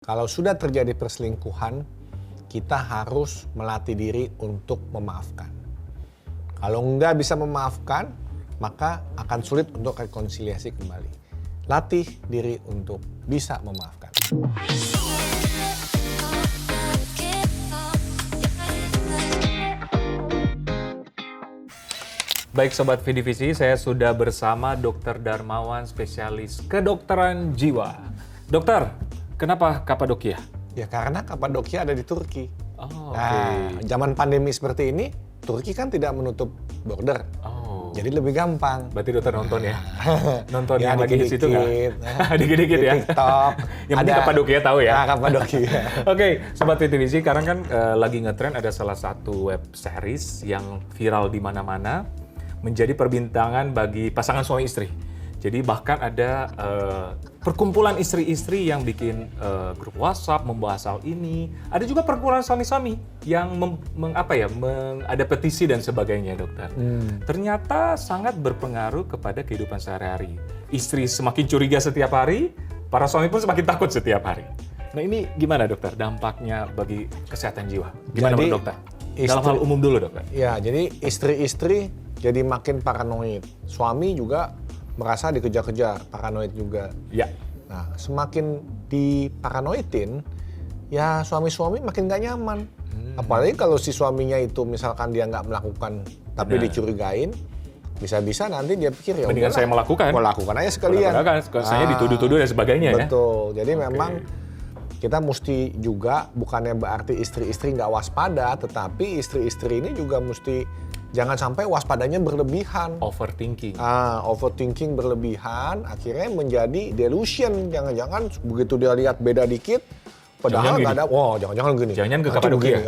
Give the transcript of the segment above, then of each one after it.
Kalau sudah terjadi perselingkuhan, kita harus melatih diri untuk memaafkan. Kalau nggak bisa memaafkan, maka akan sulit untuk rekonsiliasi kembali. Latih diri untuk bisa memaafkan. Baik Sobat Vidivisi, saya sudah bersama Dr. Darmawan, spesialis kedokteran jiwa. Dokter, kenapa Kapadokia? Ya karena Kapadokia ada di Turki. Oh, Nah, zaman pandemi seperti ini, Turki kan tidak menutup border. Oh, Jadi lebih gampang. berarti dokter nonton ya? Nonton Ya, yang lagi di situ nggak? Dikit-dikit Di ya? TikTok. Yang penting Kapadokia tahu ya? Nah, Kapadokia. Oke, Sobat Vidivisi, sekarang kan lagi ngetren ada salah satu web series yang viral di mana-mana, menjadi perbincangan bagi pasangan suami istri. Jadi bahkan ada perkumpulan istri-istri yang bikin grup WhatsApp membahas hal ini. Ada juga perkumpulan suami-suami yang ada petisi dan sebagainya, dokter. Ternyata sangat berpengaruh kepada kehidupan sehari-hari. Istri semakin curiga setiap hari, para suami pun semakin takut setiap hari. Nah ini gimana, dokter? Dampaknya bagi kesehatan jiwa? Gimana Jadi, menurut dokter? Dalam hal umum dulu, dokter. Ya, jadi istri-istri jadi makin paranoid. Suami juga merasa dikejar-kejar, paranoid juga. Ya. Nah, semakin diparanoidin, ya suami-suami makin gak nyaman. Apalagi kalau si suaminya itu misalkan dia nggak melakukan, tapi dicurigain, bisa-bisa nanti dia pikir ya Mendingan saya melakukan. Melakukan aja sekalian. Saya dituduh-tuduh dan sebagainya ya. Betul. Jadi memang kita mesti juga, bukannya berarti istri-istri nggak waspada, tetapi istri-istri ini juga mesti jangan sampai waspadanya berlebihan. Overthinking. Overthinking berlebihan, akhirnya menjadi delusion. Jangan-jangan begitu dia lihat beda dikit, padahal nggak ada, jangan-jangan gini. Jangan ke Nanti Kapadokia. begini.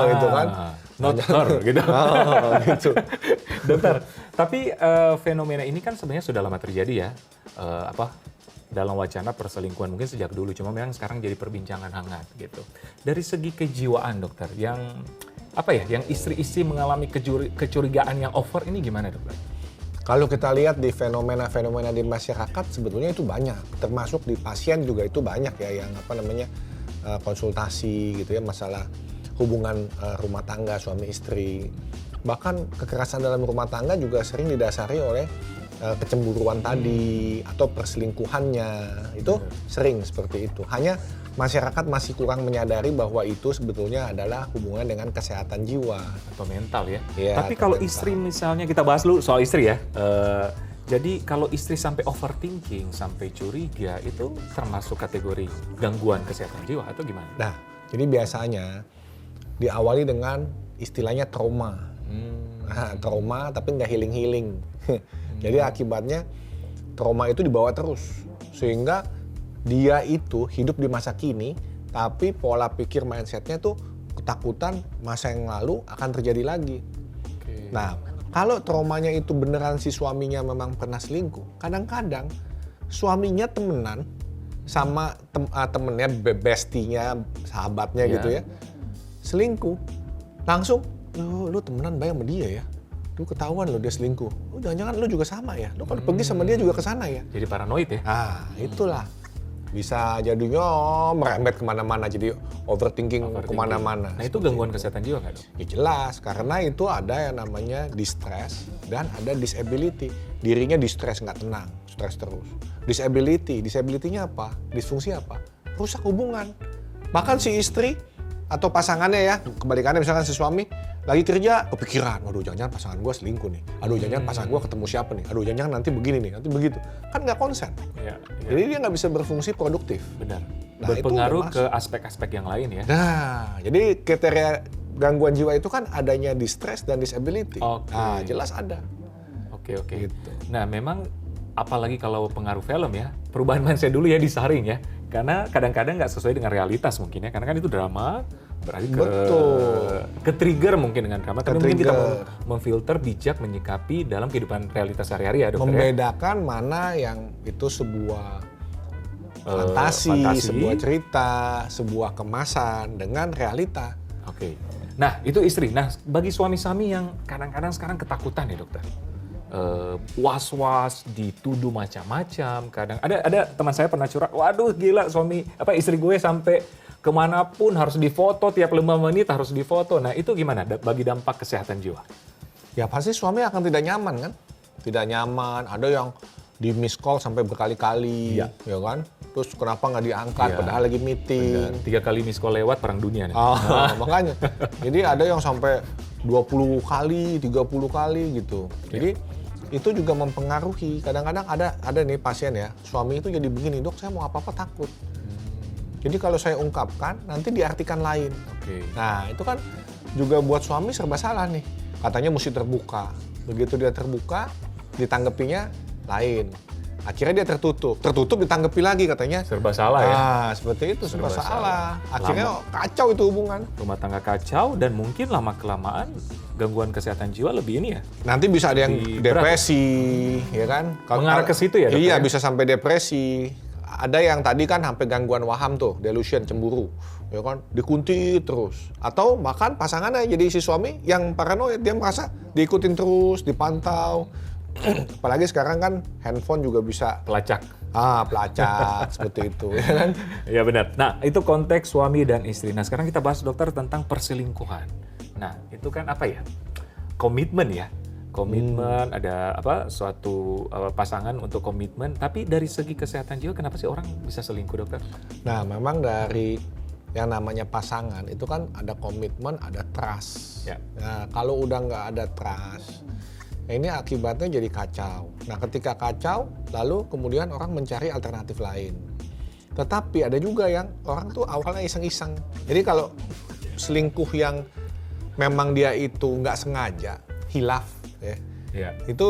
Gitu kan. Not her, gitu. Gitu. Dokter, tapi fenomena ini kan sebenarnya sudah lama terjadi ya. Dalam wacana perselingkuhan mungkin sejak dulu, cuma memang sekarang jadi perbincangan hangat gitu. Dari segi kejiwaan, dokter, yang istri-istri mengalami kecurigaan yang over ini gimana, dokter? Kalau kita lihat di fenomena-fenomena di masyarakat sebetulnya itu banyak, termasuk di pasien juga itu banyak ya yang konsultasi gitu ya, masalah hubungan rumah tangga suami istri. Bahkan kekerasan dalam rumah tangga juga sering didasari oleh kecemburuan tadi atau perselingkuhannya. Itu sering seperti itu. Hanya masyarakat masih kurang menyadari bahwa itu sebetulnya adalah hubungan dengan kesehatan jiwa atau mental ya. atau Tapi kalau mental. istri misalnya, kita bahas dulu soal istri ya. Jadi kalau istri sampai overthinking, sampai curiga, itu termasuk kategori gangguan kesehatan jiwa atau gimana? Nah, jadi biasanya diawali dengan istilahnya trauma. Trauma tapi nggak healing-healing. Jadi akibatnya trauma itu dibawa terus. Sehingga dia itu hidup di masa kini, tapi pola pikir mindsetnya tuh ketakutan masa yang lalu akan terjadi lagi. Nah, kalau traumanya itu beneran si suaminya memang pernah selingkuh, kadang-kadang suaminya temenan sama temennya, bestinya, sahabatnya gitu ya, selingkuh. Langsung, lu temenan baik sama dia ya? Lu ketahuan lo dia selingkuh. Jangan-jangan lu juga sama ya? Lu kalau pergi sama dia juga ke sana ya? Jadi paranoid ya? Itulah. Bisa jadinya merembet kemana-mana, jadi overthinking. Kemana-mana. Nah itu gangguan kesehatan jiwa nggak, dok? Ya jelas, karena itu ada yang namanya distress dan ada disability. Dirinya distress, nggak tenang, stres terus. Disability-nya apa? Disfungsi apa? Rusak hubungan. Bahkan si istri atau pasangannya ya, kebalikannya misalkan si suami lagi kerja, kepikiran, aduh jangan-jangan pasangan gue selingkuh nih, aduh jangan-jangan pasangan gue ketemu siapa nih, aduh jangan-jangan nanti begini nih, nanti begitu. Kan nggak konsen. Jadi dia nggak bisa berfungsi produktif. Benar. Nah, berpengaruh ke aspek-aspek yang lain ya. Nah, jadi kriteria gangguan jiwa itu kan adanya distress dan disability. Nah, jelas ada. Oke. Gitu. Nah, memang apalagi kalau pengaruh film ya, perubahan mindset dulu ya disaring ya. Karena kadang-kadang nggak sesuai dengan realitas mungkin ya. Karena kan itu drama, berarti ke trigger mungkin dengan drama. Tapi mungkin kita memfilter, bijak menyikapi dalam kehidupan realitas sehari-hari ya, dokter. Membedakan mana yang itu sebuah fantasi, sebuah cerita, sebuah kemasan dengan realita. Oke. Nah, itu istri. Nah, bagi suami-suami yang kadang-kadang sekarang ketakutan ya, dokter. was-was, dituduh macam-macam. Kadang ada teman saya pernah curhat, waduh gila istri gue sampai kemanapun harus difoto, tiap 5 menit harus difoto. Nah itu gimana bagi dampak kesehatan jiwa? Ya pasti suami akan tidak nyaman kan? Tidak nyaman, ada yang di miss call sampai berkali-kali, ya kan? Terus kenapa nggak diangkat padahal lagi meeting. 3 kali miss call lewat perang dunia nih. Makanya. Jadi ada yang sampai 20 kali, 30 kali gitu. Jadi itu juga mempengaruhi. Kadang-kadang ada nih pasien ya, suami itu jadi begini, dok saya mau apa-apa takut. Jadi kalau saya ungkapkan, nanti diartikan lain. Nah itu kan juga buat suami serba salah nih. Katanya mesti terbuka. Begitu dia terbuka, ditanggapinya lain. Akhirnya dia tertutup ditanggapi lagi katanya. Serba salah ya? Seperti itu, serba salah. Akhirnya kacau itu hubungan. Rumah tangga kacau dan mungkin lama-kelamaan gangguan kesehatan jiwa lebih ini ya? Nanti bisa ada yang depresi, ya kan? Mengarah ke situ ya, dok? Iya, bisa sampai depresi. Ada yang tadi kan sampai gangguan waham tuh, delusion, cemburu. Ya kan, dikuntit terus. Atau bahkan pasangannya jadi si suami yang paranoid, dia merasa diikutin terus, dipantau. Apalagi sekarang kan handphone juga bisa pelacak. Pelacak seperti itu, ya kan? Ya benar. Nah, itu konteks suami dan istri. Nah, sekarang kita bahas dokter tentang perselingkuhan. Nah, itu kan apa ya? Komitmen ya. Komitmen, ada suatu pasangan untuk komitmen. Tapi dari segi kesehatan jiwa, kenapa sih orang bisa selingkuh, dokter? Nah, memang dari yang namanya pasangan itu kan ada komitmen, ada trust. Ya. Nah, kalau udah nggak ada trust, ini akibatnya jadi kacau. Nah, ketika kacau, lalu kemudian orang mencari alternatif lain. Tetapi ada juga yang orang tuh awalnya iseng-iseng. Jadi kalau selingkuh yang memang dia itu nggak sengaja, hilaf, itu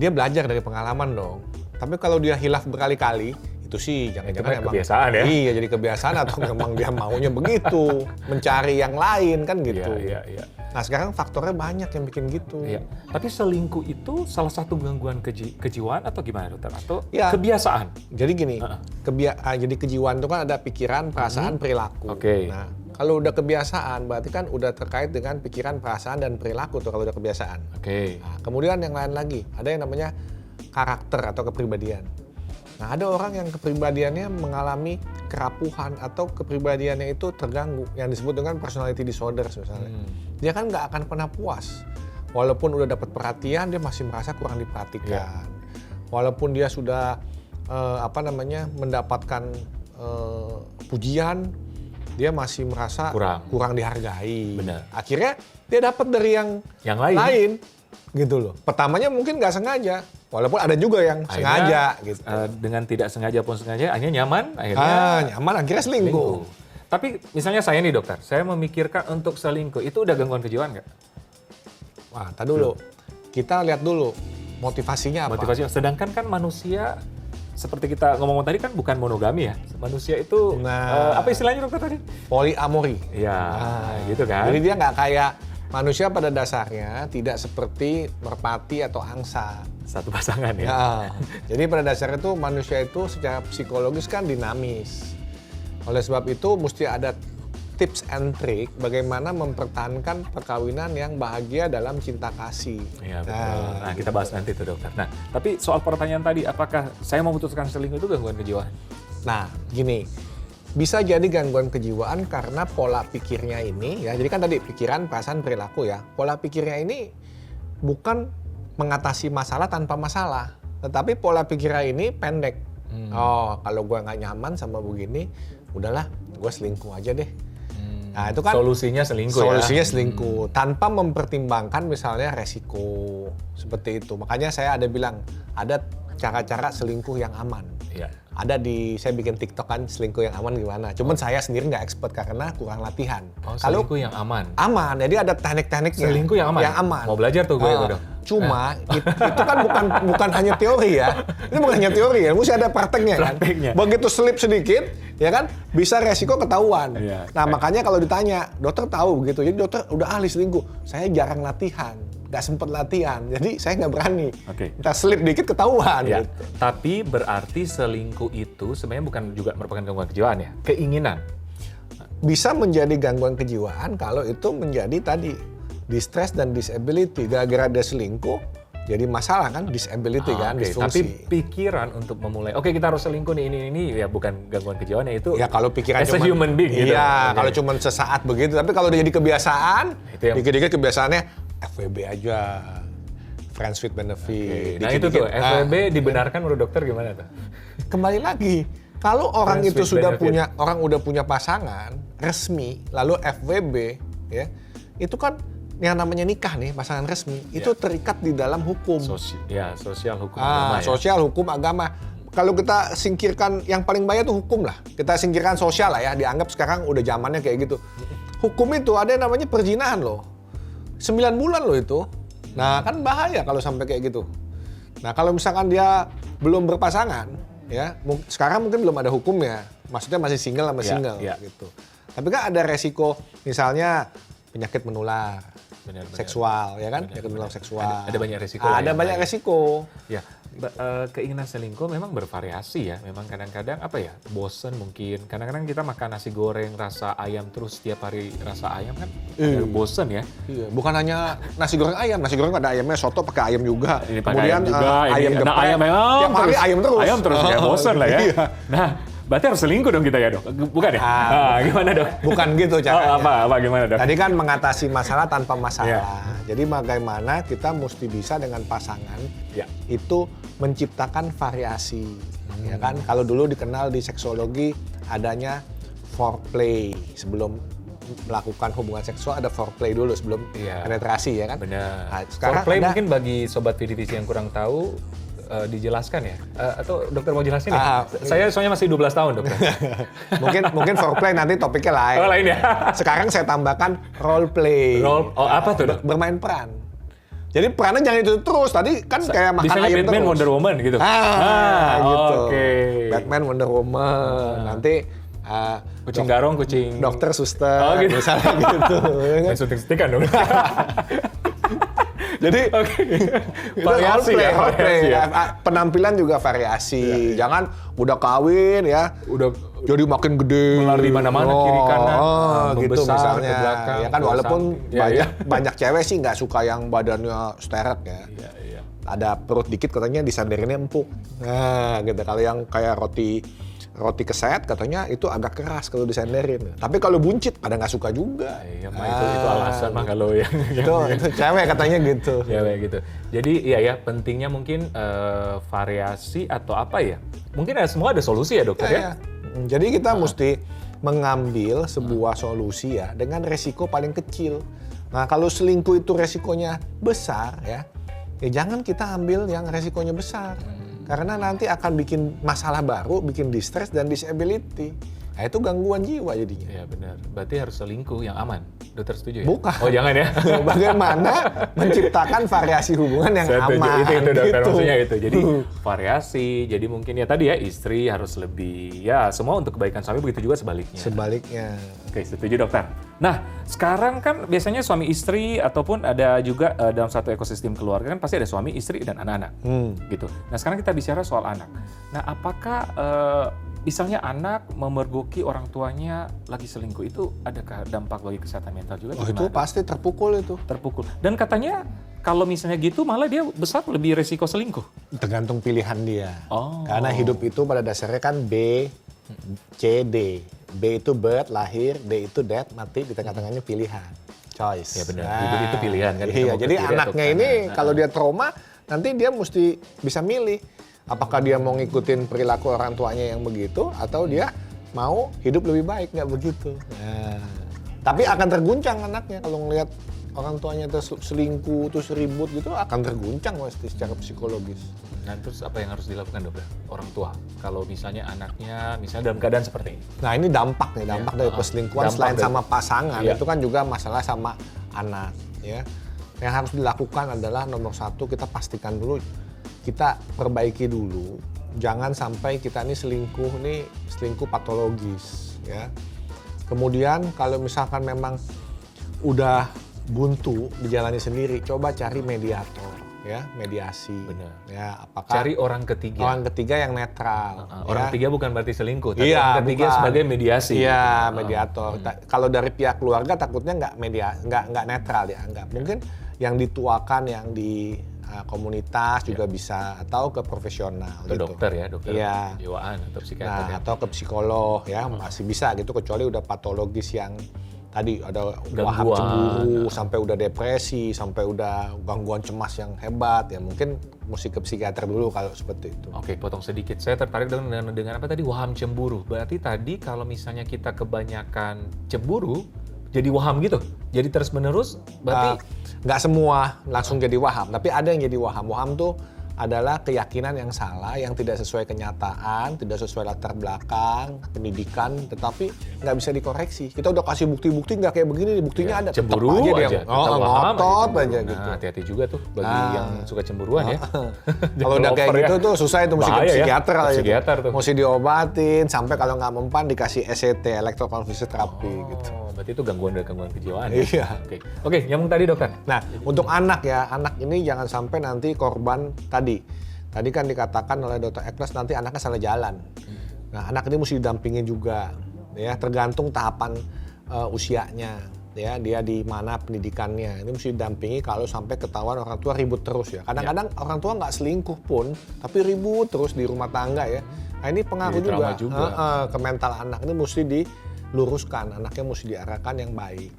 dia belajar dari pengalaman dong. Tapi kalau dia hilaf berkali-kali, itu sih jangan-jangan emang kebiasaan ya? Iya, jadi kebiasaan atau memang dia maunya begitu, mencari yang lain kan gitu. Iya. Nah sekarang faktornya banyak yang bikin gitu. Iya. Tapi selingkuh itu salah satu gangguan kejiwaan atau gimana, dokter? Atau kebiasaan? Jadi gini, jadi kejiwaan itu kan ada pikiran, perasaan, perilaku. Nah kalau udah kebiasaan berarti kan udah terkait dengan pikiran, perasaan, dan perilaku tuh kalau udah kebiasaan. Nah, kemudian yang lain lagi, ada yang namanya karakter atau kepribadian. Nah ada orang yang kepribadiannya mengalami kerapuhan atau kepribadiannya itu terganggu, yang disebut dengan personality disorder misalnya. Dia kan nggak akan pernah puas. Walaupun udah dapat perhatian, dia masih merasa kurang diperhatikan. Walaupun dia sudah mendapatkan pujian, dia masih merasa kurang dihargai. Benar. Akhirnya dia dapat dari yang lain gitu loh. Pertamanya mungkin nggak sengaja, walaupun ada juga yang sengaja gitu. Dengan tidak sengaja pun sengaja, akhirnya nyaman, akhirnya selingkuh. Tapi misalnya saya nih dokter, saya memikirkan untuk selingkuh, itu udah gangguan kejiwaan nggak? Wah, tadi dulu. Kita lihat dulu motivasinya apa. Sedangkan kan manusia, seperti kita ngomong tadi kan bukan monogami ya. Manusia itu, apa istilahnya dokter tadi? Poliamori. Iya, gitu kan. Jadi dia nggak kayak manusia pada dasarnya tidak seperti merpati atau angsa. Satu pasangan ya. Jadi pada dasarnya itu manusia itu secara psikologis kan dinamis. Oleh sebab itu mesti ada tips and trick bagaimana mempertahankan perkawinan yang bahagia dalam cinta kasih. Iya betul. Nah kita bahas nanti tuh dokter. Nah tapi soal pertanyaan tadi, apakah saya memutuskan selingkuh itu gangguan kejiwaan? Nah gini, bisa jadi gangguan kejiwaan karena pola pikirnya ini ya. Jadi kan tadi pikiran, perasaan, perilaku ya. Pola pikirnya ini bukan mengatasi masalah tanpa masalah, tetapi pola pikirnya ini pendek. Kalau gue nggak nyaman sama begini, udahlah gue selingkuh aja deh. Nah itu kan solusinya selingkuh. Tanpa mempertimbangkan misalnya resiko seperti itu. Makanya saya ada bilang ada cara-cara selingkuh yang aman. Ada saya bikin TikTok kan selingkuh yang aman gimana. Cuman saya sendiri nggak expert karena kurang latihan. Selingkuh yang aman. Aman. Jadi ada teknik-tekniknya. Selingkuh yang aman. Yang aman. Mau belajar tuh gue dong. Cuma itu kan bukan hanya teori ya. Ini bukan hanya teori ya. Mesti ada prakteknya kan. Begitu slip sedikit, ya kan bisa resiko ketahuan. Nah makanya kalau ditanya, dokter tahu begitu. Jadi dokter udah ahli selingkuh. Saya jarang latihan. Nggak sempat latihan, jadi saya nggak berani. Kita slip dikit ketahuan. Gitu. Tapi berarti selingkuh itu sebenarnya bukan juga merupakan gangguan kejiwaan ya? Keinginan. Bisa menjadi gangguan kejiwaan kalau itu menjadi tadi distress dan disability. Gara-gara dia selingkuh, jadi masalah kan, disability kan, Oke, disfungsi. tapi pikiran untuk memulai, oke kita harus selingkuh nih, ini ya bukan gangguan kejiwaan ya, itu Ya kalau pikiran as a human being gitu. Iya, Oke. kalau cuma sesaat begitu. Tapi kalau udah jadi kebiasaan, Itu yang- dikit-dikit kebiasaannya FWB aja. Friends with benefit. Nah itu tuh, Dikit-dikit, FWB dibenarkan menurut dokter gimana tuh? kembali lagi. Kalau orang Friends itu with sudah benefit. udah punya pasangan resmi, lalu FWB, ya, itu kan yang namanya nikah nih, pasangan resmi, itu terikat di dalam hukum. Sosial hukum agama ya. Sosial, hukum, agama. Kalau kita singkirkan yang paling bahaya tuh hukum lah. Kita singkirkan sosial lah ya, dianggap sekarang udah zamannya kayak gitu. Hukum itu ada yang namanya perzinahan loh. 9 bulan loh itu. Nah kan bahaya kalau sampai kayak gitu. Nah kalau misalkan dia belum berpasangan, ya sekarang mungkin belum ada hukumnya. Maksudnya masih single sama single gitu. Tapi kan ada resiko misalnya penyakit menular. Benar. Seksual ya kan, penyakit menular seksual. Ada banyak resiko. Ada banyak resiko. Ya, keinginan selingkuh memang bervariasi ya. Memang kadang-kadang apa ya, bosen mungkin. Kadang-kadang kita makan nasi goreng rasa ayam terus setiap hari rasa ayam kan, bosen ya. Iya, bukan hanya nasi goreng ayam ada ayamnya soto pakai ayam juga. Ini pakai Kemudian ayam juga, ayam geprek, ayam tiap hari ayam terus. Ayam terus ya, bosen lah ya. Iya. Nah, berarti harus selingkuh dong kita ya dok? Bukan ya? Gimana dok? Bukan gitu caranya. Apa gimana dok? Tadi kan mengatasi masalah tanpa masalah. Iya. Jadi bagaimana kita mesti bisa dengan pasangan itu menciptakan variasi. Ya kan? Kalau dulu dikenal di seksologi adanya foreplay. Sebelum melakukan hubungan seksual ada foreplay dulu sebelum penetrasi ya kan? Benar. Nah, sekarang Foreplay ada, mungkin bagi sobat VDVC yang kurang tahu, dijelaskan ya? Atau dokter mau jelasin ya? Saya soalnya masih 12 tahun dokter. mungkin foreplay nanti topiknya lain. Oh lain ya? Sekarang saya tambahkan role play. Apa tuh dok? Bermain peran. Jadi perannya jangan itu terus. Tadi kan kayak makan Misalnya ayam Batman, terus. Wonder Woman gitu? Gitu. Oke. Batman, Wonder Woman. Nanti Kucing garong, kucing... dokter, suster, gitu. misalnya gitu. Main suntik-suntikan dong. Jadi itu Variasi role play, ya, role play. variasi ya. Penampilan juga variasi. Jangan udah kawin ya, Udah jadi makin gede. melar di mana-mana, kiri kanan, gitu membesar misalnya. ke belakang, Ya kan ke walaupun samping. banyak cewek sih nggak suka yang badannya steret ya. Iya. Ada perut dikit katanya disanderinnya empuk. Nah, gitu. Kalau yang kayak roti keset katanya itu agak keras kalau disanderin. Tapi kalau buncit pada nggak suka juga. Iya, mah itu alasan mah kalau yang Itu cewek katanya gitu. cewek gitu. Jadi ya pentingnya mungkin variasi atau apa ya? Mungkin semua ada solusi ya dokter ya? Ya. Jadi kita mesti mengambil sebuah solusi ya dengan resiko paling kecil. Nah kalau selingkuh itu resikonya besar ya jangan kita ambil yang resikonya besar. Karena nanti akan bikin masalah baru, bikin distress dan disability. Nah itu gangguan jiwa jadinya. Iya benar. Berarti harus selingkuh yang aman. Dokter setuju ya? Bukan. Oh jangan ya? Bagaimana menciptakan variasi hubungan yang Saya setuju. aman. Itu dokter gitu. maksudnya itu. Jadi variasi. Jadi mungkin ya tadi ya istri harus lebih ya semua untuk kebaikan suami, begitu juga sebaliknya. Sebaliknya. Oke, setuju dokter. Nah, sekarang kan biasanya suami istri ataupun ada juga dalam satu ekosistem keluarga kan pasti ada suami, istri, dan anak-anak. Gitu. Nah, sekarang kita bicara soal anak. Nah, apakah misalnya anak memergoki orang tuanya lagi selingkuh itu adakah dampak bagi kesehatan mental juga? Oh itu pasti terpukul itu. Terpukul. Dan katanya kalau misalnya gitu malah dia besar lebih resiko selingkuh. Tergantung pilihan dia. Oh. Karena hidup itu pada dasarnya kan B, C, D. B itu birth, lahir, D itu death, mati, di tengah-tengahnya pilihan. Choice. Ya benar, hidup itu pilihan kan. Kita Iya, mau ke jadi kiri anaknya atau ke ini kanan. kalau dia trauma, nanti dia mesti bisa milih. Apakah dia mau ngikutin perilaku orang tuanya yang begitu, atau dia mau hidup lebih baik, nggak begitu. Nah, tapi akan terguncang anaknya kalau ngelihat orang tuanya terus selingkuh, terus ribut gitu, akan terguncang pasti secara psikologis. Nah, terus apa yang harus dilakukan dokter? Orang tua, kalau misalnya anaknya misalnya dalam keadaan seperti ini. Nah ini dampak nih, dampak dari perselingkuhan Dampak selain dari- sama pasangan, Iya. itu kan juga masalah sama anak. Ya. Yang harus dilakukan adalah nomor satu, kita pastikan dulu, kita perbaiki dulu. Jangan sampai kita ini selingkuh patologis. Ya. Kemudian kalau misalkan memang udah buntu dijalani sendiri, coba cari mediator. Ya, mediasi. Benar. Ya, apakah Cari orang ketiga. orang ketiga yang netral. Orang ya. ketiga bukan berarti selingkuh, tapi Iya, orang ketiga bukan. sebagai mediasi. Iya, mediator. Kalau dari pihak keluarga takutnya nggak netral dianggap. Mungkin yang dituakan, yang komunitas juga bisa, atau ke profesional Ke gitu. dokter ya, dokter Iya. kejiwaan atau psikiater Nah, ya. atau ke psikolog ya masih bisa gitu, kecuali udah patologis yang tadi ada waham Gangguan. cemburu, sampai udah depresi, sampai udah gangguan cemas yang hebat ya, mungkin mesti ke psikiater dulu kalau seperti itu. Oke, potong sedikit. Saya tertarik dengan apa tadi, waham cemburu. Berarti tadi kalau misalnya kita kebanyakan cemburu, jadi waham gitu? Jadi terus-menerus, berarti Nggak semua langsung jadi waham, tapi ada yang jadi waham. Waham tuh adalah keyakinan yang salah, yang tidak sesuai kenyataan, tidak sesuai latar belakang, pendidikan, tetapi nggak bisa dikoreksi. Kita udah kasih bukti-bukti nggak kayak begini, nih, buktinya ada. tetep cemburu aja, dia kita waham ngotot cemburu. aja Nah, gitu. hati-hati juga tuh bagi yang suka cemburuan ya. Kalau udah kayak Developer gitu ya. tuh susah itu, mesti ke Bahaya ya, psikiater ke lah itu. psikiater tuh. Mesti diobatin, sampai kalau nggak mempan dikasih ECT, elektrokonvulsi terapi gitu. Oh, berarti itu gangguan kejiwaan ya? Iya. Oke, nyambung tadi dokter. Nah, untuk anak ya, anak ini jangan sampai nanti korban tadi. Tadi kan dikatakan oleh Dr. Eklas nanti anaknya salah jalan. Nah, anak ini mesti didampingin juga, ya tergantung tahapan usianya, ya dia di mana pendidikannya. Ini mesti didampingi kalau sampai ketahuan orang tua ribut terus ya. Kadang-kadang orang tua nggak selingkuh pun, tapi ribut terus di rumah tangga ya. Nah, ini pengaruh Jadi trauma juga. ke mental anak. Ini mesti diluruskan, anaknya mesti diarahkan yang baik.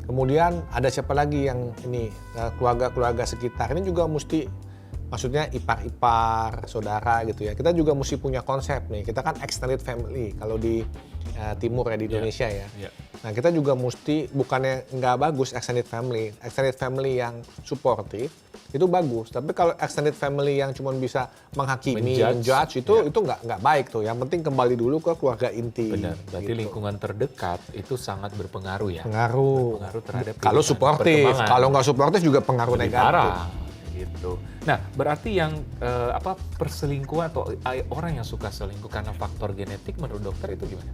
Kemudian ada siapa lagi yang ini keluarga-keluarga sekitar ini juga mesti, maksudnya ipar-ipar, saudara gitu ya. Kita juga mesti punya konsep nih. Kita kan extended family kalau di timur ya, di Indonesia ya. Yeah. Nah, kita juga mesti, bukannya nggak bagus extended family yang suportif itu bagus. Tapi kalau extended family yang cuma bisa menghakimi, menjudge itu nggak baik tuh. Yang penting kembali dulu ke keluarga inti. Benar. Berarti gitu. lingkungan terdekat itu sangat berpengaruh ya. Pengaruh Terhadap kalau kehidupan, suportif. perkembangan. Kalau nggak suportif juga pengaruh Lebih negatif. parah gitu. Nah, berarti yang perselingkuhan atau orang yang suka selingkuh karena faktor genetik menurut dokter itu gimana?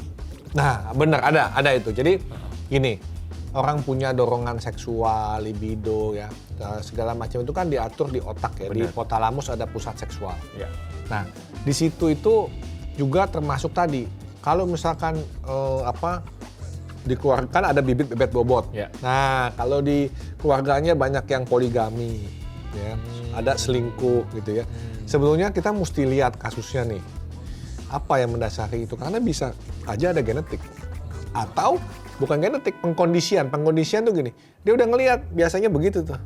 Nah, benar ada itu. Jadi gini, orang punya dorongan seksual, libido ya, segala macam itu kan diatur di otak ya. Di Benar. hipotalamus ada pusat seksual. Ya. Nah, di situ itu juga termasuk tadi. Kalau misalkan dikeluarkan ada bibit-bibit bobot. Ya. Nah, kalau di keluarganya banyak yang poligami, ya, ada selingkuh gitu ya. Sebetulnya kita mesti lihat kasusnya nih. Apa yang mendasari itu? Karena bisa aja ada genetik. Atau bukan genetik, pengkondisian. Pengkondisian tuh gini, dia udah ngelihat biasanya begitu tuh.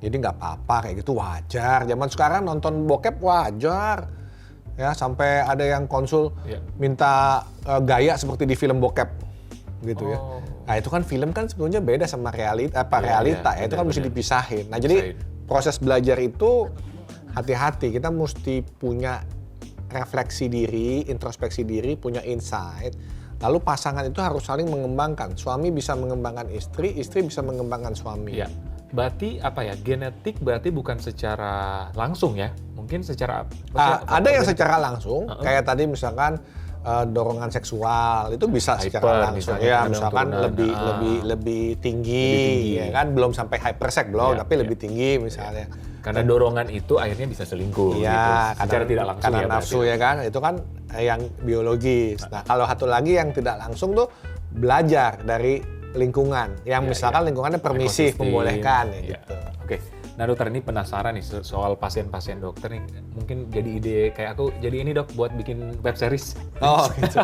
Jadi nggak apa-apa, kayak gitu wajar. Zaman sekarang nonton bokep wajar. Ya, sampai ada yang konsul minta gaya seperti di film bokep gitu ya. Nah, itu kan film kan sebetulnya beda sama realita ya, itu kan mesti dipisahin. Nah, jadi proses belajar itu hati-hati, kita mesti punya refleksi diri, introspeksi diri, punya insight. Lalu pasangan itu harus saling mengembangkan. Suami bisa mengembangkan istri, istri bisa mengembangkan suami. Ya. Berarti apa ya? Genetik berarti bukan secara langsung ya. Mungkin secara ada yang secara langsung, kayak tadi misalkan dorongan seksual itu bisa secara langsung ya, misalkan lebih tinggi, ya kan, belum sampai hypersex belum, tapi lebih tinggi misalnya. Karena dorongan itu akhirnya bisa selingkuh Iya, gitu. Secara tidak langsung karena ya. nafsu ya kan, itu kan yang biologis. Nah, kalau satu lagi yang tidak langsung tuh belajar dari lingkungan, yang misalkan lingkungannya permisif, membolehkan ya gitu. Oke. Nah, dokter ini penasaran nih soal pasien-pasien dokter nih. Mungkin jadi ide kayak aku, jadi ini dok buat bikin web series. Oh gitu.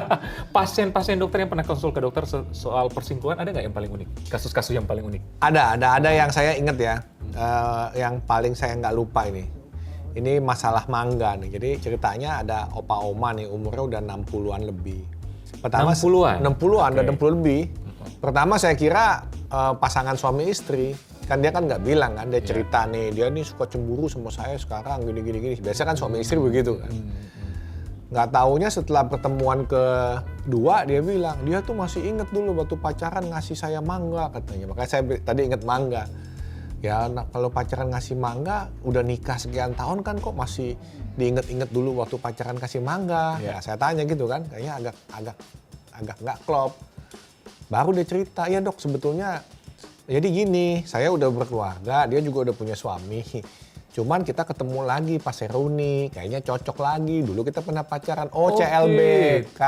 Pasien-pasien dokter yang pernah konsul ke dokter soal perselingkuhan ada nggak yang paling unik? Kasus-kasus yang paling unik? Ada yang saya ingat ya, yang paling saya nggak lupa ini. Ini masalah mangga nih. Jadi ceritanya ada opa oma nih, umurnya udah 60-an lebih. Pertama 60-an? 60-an, udah 60 lebih. Pertama saya kira pasangan suami istri. Kan dia kan nggak bilang kan, dia cerita nih, dia nih suka cemburu sama saya sekarang, gini. Biasa kan suami istri begitu kan. Nggak taunya setelah pertemuan kedua, dia bilang, dia tuh masih inget dulu waktu pacaran ngasih saya mangga katanya. Makanya saya tadi inget mangga. Ya kalau pacaran ngasih mangga, udah nikah sekian tahun kan kok masih diinget-inget dulu waktu pacaran kasih mangga. Ya saya tanya gitu kan, kayaknya agak nggak klop. Baru dia cerita, ya dok sebetulnya jadi gini, saya udah berkeluarga, dia juga udah punya suami. Cuman kita ketemu lagi pas reuni, kayaknya cocok lagi. Dulu kita pernah pacaran, CLBK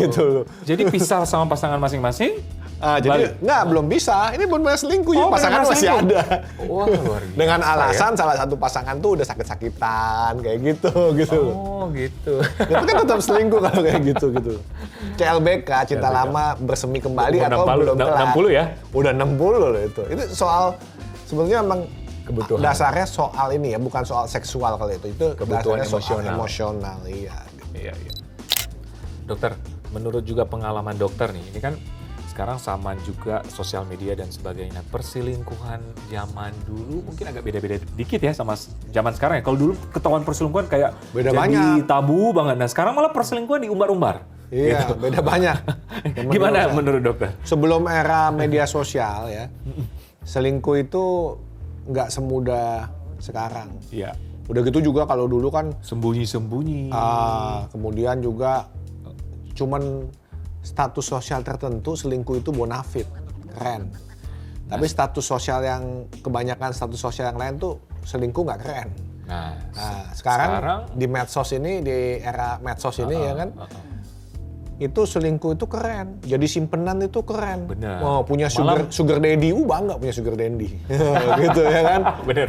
gitu. Jadi pisah sama pasangan masing-masing, Jadi belum bisa. Ini benar selingkuh ya, pasangan masih ada. Wah, luar biasa. Dengan alasan salah satu pasangan tuh udah sakit-sakitan kayak gitu. Oh, gitu. Itu kan tetap selingkuh kalau kayak gitu. CLBK, cinta lama bersemi kembali atau belum kelar. 60 ya? Udah 60 loh itu. Itu soal sebenarnya memang kebutuhan. Dasarnya soal ini ya, bukan soal seksual kalau itu. Itu kebutuhan emosional. Iya. Dokter, menurut juga pengalaman dokter nih, ini kan sekarang sama juga sosial media dan sebagainya. Perselingkuhan zaman dulu mungkin agak beda-beda dikit ya sama zaman sekarang ya. Kalau dulu ketahuan perselingkuhan kayak beda jadi banyak. Tabu banget. Nah sekarang malah perselingkuhan diumbar-umbar. Iya, gitu. Beda banyak. Gimana menurut dokter? Sebelum era media sosial ya, selingkuh itu nggak semudah sekarang. Iya. Udah gitu juga kalau dulu kan sembunyi-sembunyi. Kemudian juga cuman status sosial tertentu selingkuh itu bonafit, keren. Tapi status sosial yang kebanyakan status sosial yang lain tuh selingkuh nggak keren. Nah, sekarang di medsos ini, di era medsos ini ya kan, itu selingkuh itu keren. Jadi simpenan itu keren. Benar. Oh, punya sugar daddy, bangga punya sugar daddy. Gitu ya kan. Benar.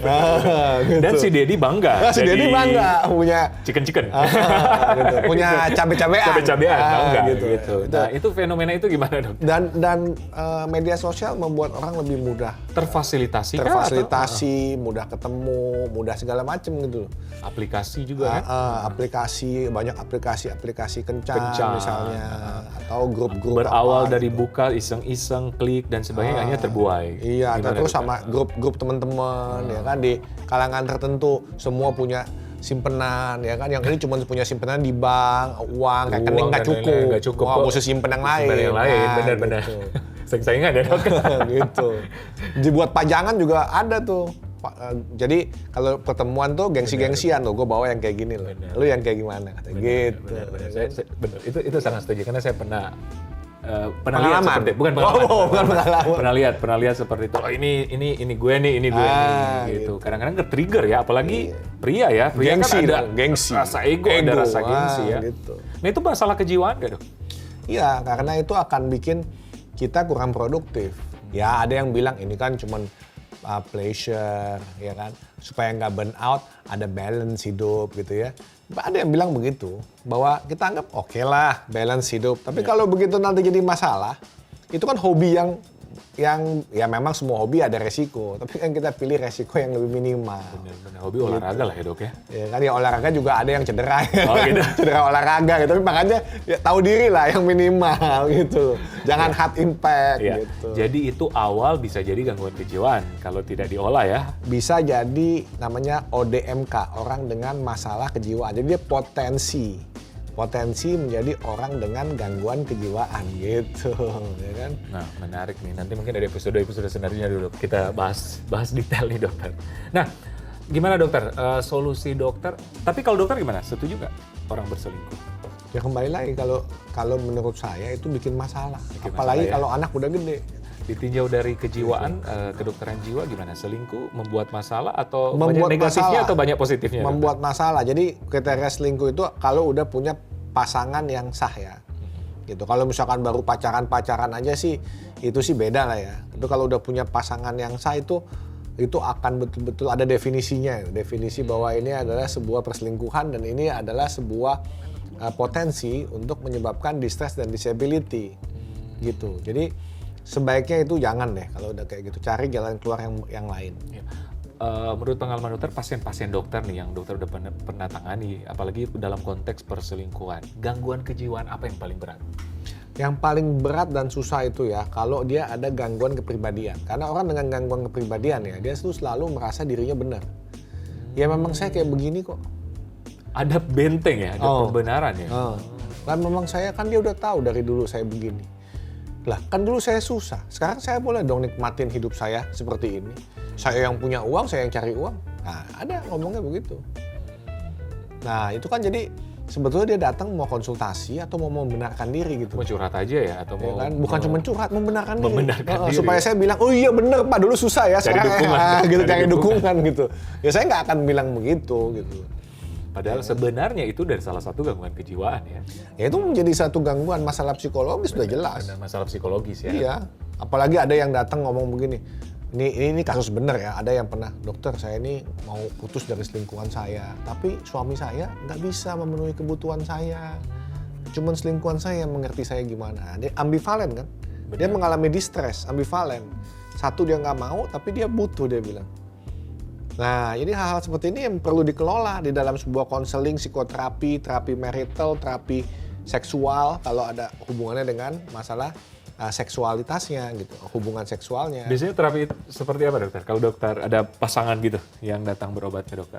Gitu. Dan si daddy bangga. Si daddy bangga punya chicken. Gitu. Punya cabe-cabean. Bangga gitu. Nah, itu fenomena itu gimana, Dok? Dan media sosial membuat orang lebih mudah terfasilitasi, mudah ketemu, mudah segala macam gitu. Aplikasi juga kan? Banyak aplikasi kencan misalnya. Atau grup-grup berawal dari buka iseng-iseng klik dan sebagainya akhirnya terbuai. Iya, terus sama grup-grup teman-teman ya kan, di kalangan tertentu semua punya simpenan ya kan, yang ini cuma punya simpenan di bank, uang rekening nggak cukup. Wah, mesti simpen yang lain. Benar-benar. Gitu. Saing-saingan ya, Dok. Gitu. Dibuat pajangan juga ada tuh. Jadi kalau pertemuan tuh gengsi-gengsian loh, gue bawa yang kayak gini loh, lu yang kayak gimana, gitu. Benar. Itu sangat setuju karena saya pernah pengalaman. Lihat seperti bukan pengalaman. Pernah lihat seperti itu. Oh ini gue nih, gitu. Kadang-kadang ke-trigger ya, apalagi pria gengsi, kan ada gengsi. Rasa ego, ada rasa gengsi ya. Gitu. Nah itu masalah kejiwaan gak, Dok? Iya, karena itu akan bikin kita kurang produktif. Ya ada yang bilang ini kan cuman pleasure, ya kan, supaya nggak burn out, ada balance hidup gitu ya. Ada yang bilang begitu, bahwa kita anggap oke lah balance hidup. Tapi kalau begitu nanti jadi masalah, itu kan hobi yang ya memang semua hobi ada resiko, tapi kan kita pilih resiko yang lebih minimal. Benar, hobi olahraga lah ya, Dok ya. Ya kan, ya olahraga juga ada yang cedera, gitu. cedera olahraga gitu. Tapi makanya ya tahu diri lah yang minimal gitu. Jangan hard impact gitu. Jadi itu awal bisa jadi gangguan kejiwaan kalau tidak diolah ya. Bisa jadi namanya ODMK, orang dengan masalah kejiwaan. Jadi dia potensi menjadi orang dengan gangguan kejiwaan gitu, ya kan? Nah, menarik nih. Nanti mungkin ada episode selanjutnya dulu kita bahas detail nih, Dokter. Nah, gimana, Dokter? Solusi dokter. Tapi kalau dokter gimana? Setuju nggak orang berselingkuh? Ya kembali lagi, kalau menurut saya itu bikin masalah. Apalagi kalau anak udah gede. Ditinjau dari kejiwaan, kedokteran jiwa gimana? Selingkuh membuat masalah atau membuat banyak negatifnya masalah, atau banyak positifnya? Membuat masalah. Jadi kriteria selingkuh itu kalau udah punya pasangan yang sah ya. Gitu. Kalau misalkan baru pacaran aja sih itu sih beda lah ya. Itu kalau udah punya pasangan yang sah itu akan betul-betul ada definisinya. Definisi bahwa ini adalah sebuah perselingkuhan dan ini adalah sebuah potensi untuk menyebabkan distress dan disability. Gitu. Jadi sebaiknya itu jangan deh kalau udah kayak gitu, cari jalan keluar yang lain. Ya. Menurut pengalaman dokter, pasien-pasien dokter nih yang dokter udah pernah tangani, apalagi dalam konteks perselingkuhan, gangguan kejiwaan apa yang paling berat? Yang paling berat dan susah itu ya kalau dia ada gangguan kepribadian. Karena orang dengan gangguan kepribadian ya, dia selalu merasa dirinya benar. Ya memang saya kayak begini kok. Ada benteng ya, ada pembenaran ya. Kan memang saya kan dia udah tahu dari dulu saya begini. Lah kan dulu saya susah, sekarang saya boleh dong nikmatin hidup saya seperti ini. Saya yang punya uang, saya yang cari uang. Nah ada ngomongnya begitu. Nah itu kan jadi sebetulnya dia datang mau konsultasi atau mau membenarkan diri gitu. Mau curhat aja ya? Atau mau, kan? Bukan cuma curhat, membenarkan diri. diri. Supaya saya bilang, oh iya bener Pak, dulu susah ya, sekarang dukungan. gitu, cari dukungan gitu. Ya saya nggak akan bilang begitu gitu. Padahal sebenarnya itu dari salah satu gangguan kejiwaan ya. Ya itu menjadi satu gangguan masalah psikologis sudah jelas. Ada masalah psikologis ya. Iya, apalagi ada yang datang ngomong begini. Ini kasus bener ya, ada yang pernah, dokter saya ini mau putus dari selingkuhan saya, tapi suami saya nggak bisa memenuhi kebutuhan saya. Cuman selingkuhan saya yang mengerti saya gimana. Dia ambivalen kan, dia mengalami distress, ambivalen. Satu dia nggak mau, tapi dia butuh, dia bilang. Nah, jadi hal-hal seperti ini yang perlu dikelola di dalam sebuah konseling, psikoterapi, terapi marital, terapi seksual, kalau ada hubungannya dengan masalah seksualitasnya gitu, hubungan seksualnya. Biasanya terapi seperti apa dokter? Kalau dokter ada pasangan gitu yang datang berobat ke dokter?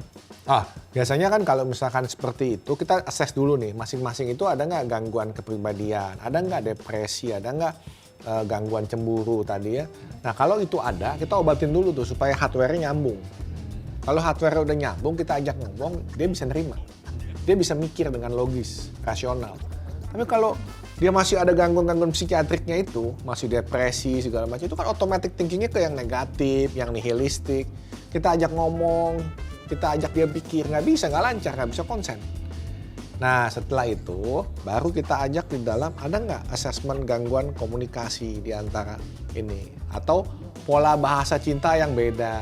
Biasanya kan kalau misalkan seperti itu kita assess dulu nih, masing-masing itu ada nggak gangguan kepribadian, ada nggak depresi, ada nggak gangguan cemburu tadi ya. Nah kalau itu ada, kita obatin dulu tuh supaya hardware-nya nyambung. Kalau hardware udah nyambung, kita ajak ngomong, dia bisa nerima. Dia bisa mikir dengan logis, rasional. Tapi kalau dia masih ada gangguan-gangguan psikiatriknya itu, masih depresi segala macam, itu kan automatic thinkingnya ke yang negatif, yang nihilistik. Kita ajak ngomong, kita ajak dia pikir, nggak bisa, nggak lancar, nggak bisa konsen. Nah setelah itu, baru kita ajak di dalam, ada nggak asesmen gangguan komunikasi di antara ini. Atau pola bahasa cinta yang beda,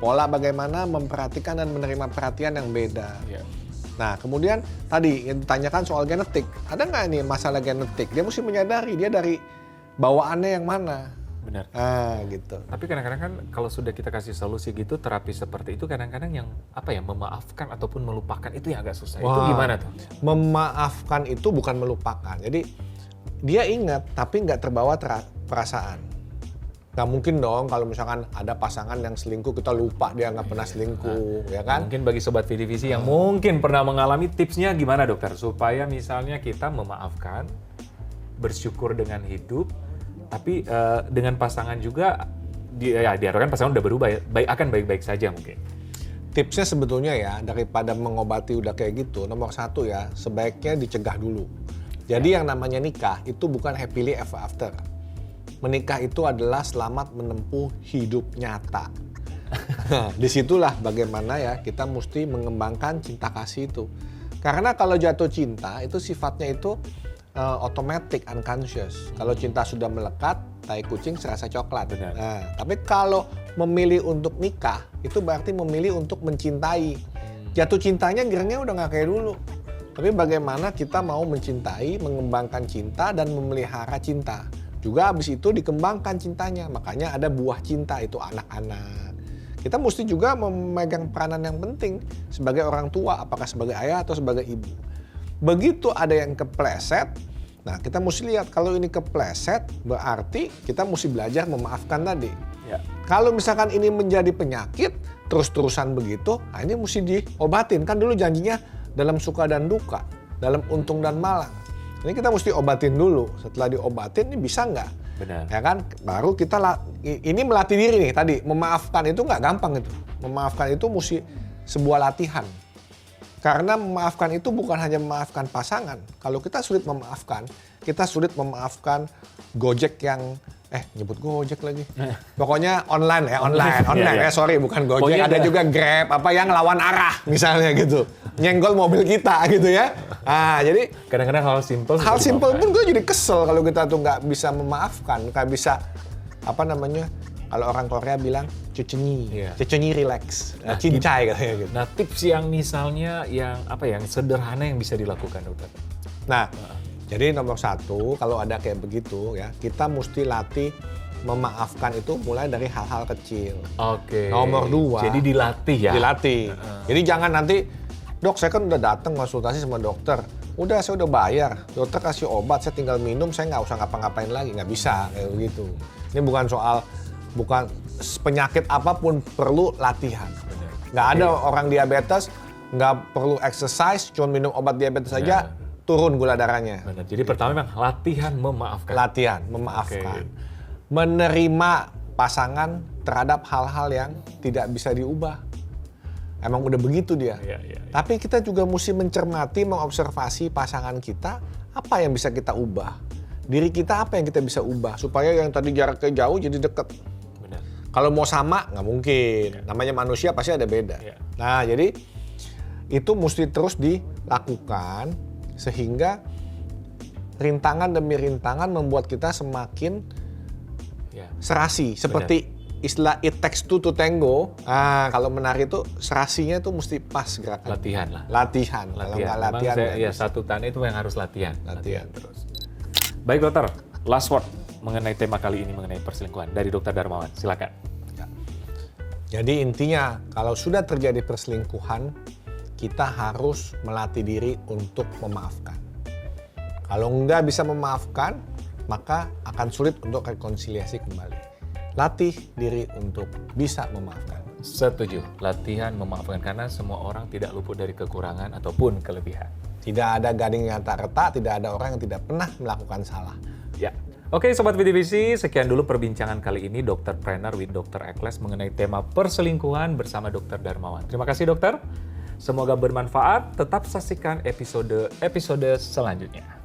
pola bagaimana memperhatikan dan menerima perhatian yang beda. Yeah. Nah kemudian tadi yang ditanyakan soal genetik, ada nggak nih masalah genetik? Dia mesti menyadari dia dari bawaannya yang mana. Benar. Gitu. Tapi kadang-kadang kan kalau sudah kita kasih solusi gitu, terapi seperti itu kadang-kadang yang memaafkan ataupun melupakan itu yang agak susah. Itu gimana tuh? Memaafkan itu bukan melupakan. Jadi dia ingat tapi nggak terbawa perasaan. Nggak mungkin dong kalau misalkan ada pasangan yang selingkuh kita lupa dia nggak pernah selingkuh, ya kan? Mungkin bagi sobat VDVC yang mungkin pernah mengalami, tipsnya gimana dokter? Supaya misalnya kita memaafkan, bersyukur dengan hidup, tapi dengan pasangan juga, diharapkan pasangan udah berubah ya, akan baik-baik saja mungkin. Tipsnya sebetulnya ya, daripada mengobati udah kayak gitu, nomor satu ya, sebaiknya dicegah dulu. Jadi yang namanya nikah itu bukan happily ever after. Menikah itu adalah selamat menempuh hidup nyata. Disitulah bagaimana ya kita mesti mengembangkan cinta kasih itu. Karena kalau jatuh cinta itu sifatnya itu automatic, unconscious. Kalau cinta sudah melekat, tai kucing serasa coklat. Benar. Nah, tapi kalau memilih untuk nikah, itu berarti memilih untuk mencintai. Jatuh cintanya gerengnya udah nggak kayak dulu. Tapi bagaimana kita mau mencintai, mengembangkan cinta, dan memelihara cinta. Juga habis itu dikembangkan cintanya, makanya ada buah cinta itu anak-anak. Kita mesti juga memegang peranan yang penting sebagai orang tua, apakah sebagai ayah atau sebagai ibu. Begitu ada yang kepleset, nah kita mesti lihat kalau ini kepleset berarti kita mesti belajar memaafkan tadi. Ya. Kalau misalkan ini menjadi penyakit terus-terusan begitu, nah ini mesti diobatin. Kan dulu janjinya dalam suka dan duka, dalam untung dan malang. Ini kita mesti obatin dulu. Setelah diobatin ini bisa nggak? Benar. Ya kan? Baru kita ini melatih diri nih tadi. Memaafkan itu nggak gampang itu. Memaafkan itu mesti sebuah latihan. Karena memaafkan itu bukan hanya memaafkan pasangan. Kalau kita sulit memaafkan, kita sulit memaafkan Gojek yang nyebut Gojek lagi. Pokoknya online ya, online. Ya. Sorry bukan Gojek, Pokoknya ada juga Grab yang lawan arah misalnya gitu. Nyenggol mobil kita gitu ya. Nah, jadi Kadang-kadang hal simpel pun gue jadi kesel kalau kita tuh nggak bisa memaafkan, nggak bisa kalau orang Korea bilang cucenyi relax, cincai katanya gitu. Nah, tips yang misalnya yang sederhana yang bisa dilakukan dokter. Nah, jadi nomor satu kalau ada kayak begitu ya, kita mesti latih memaafkan itu mulai dari hal-hal kecil. Oke. Nomor dua. Jadi dilatih ya. Dilatih. Jadi jangan nanti, dok saya kan udah datang konsultasi sama dokter. Udah saya udah bayar, dokter kasih obat, saya tinggal minum, saya nggak usah ngapa-ngapain lagi, nggak bisa kayak begitu. Ini bukan penyakit apapun perlu latihan. Nggak ada orang diabetes nggak perlu exercise, cuma minum obat diabetes saja turun gula darahnya. Benar. Jadi pertama memang latihan memaafkan. Latihan memaafkan, menerima pasangan terhadap hal-hal yang tidak bisa diubah. Emang udah begitu dia. Ya. Tapi kita juga mesti mencermati, mengobservasi pasangan kita, apa yang bisa kita ubah. Diri kita apa yang kita bisa ubah, supaya yang tadi jaraknya jauh jadi deket. Benar. Kalau mau sama, nggak mungkin. Namanya manusia pasti ada beda. Ya. Nah, jadi itu mesti terus dilakukan sehingga rintangan demi rintangan membuat kita semakin serasi. Seperti istilah it takes two to tango. Kalau menari itu serasinya itu mesti pas gerakan. Latihan. Kalau nggak latihan. Satu tanda itu yang harus latihan. Latihan terus. Baik dokter, last word mengenai tema kali ini mengenai perselingkuhan dari Dr. Darmawan. Silakan. Jadi intinya kalau sudah terjadi perselingkuhan, kita harus melatih diri untuk memaafkan. Kalau nggak bisa memaafkan, maka akan sulit untuk rekonsiliasi kembali. Latih diri untuk bisa memaafkan. Setuju, latihan memaafkan karena semua orang tidak luput dari kekurangan ataupun kelebihan. Tidak ada gading yang tak retak, tidak ada orang yang tidak pernah melakukan salah. Ya. Oke Sobat VTVC, sekian dulu perbincangan kali ini Dr. Trainer with Dr. Ekles mengenai tema perselingkuhan bersama Dr. Darmawan. Terima kasih dokter, semoga bermanfaat, tetap saksikan episode selanjutnya.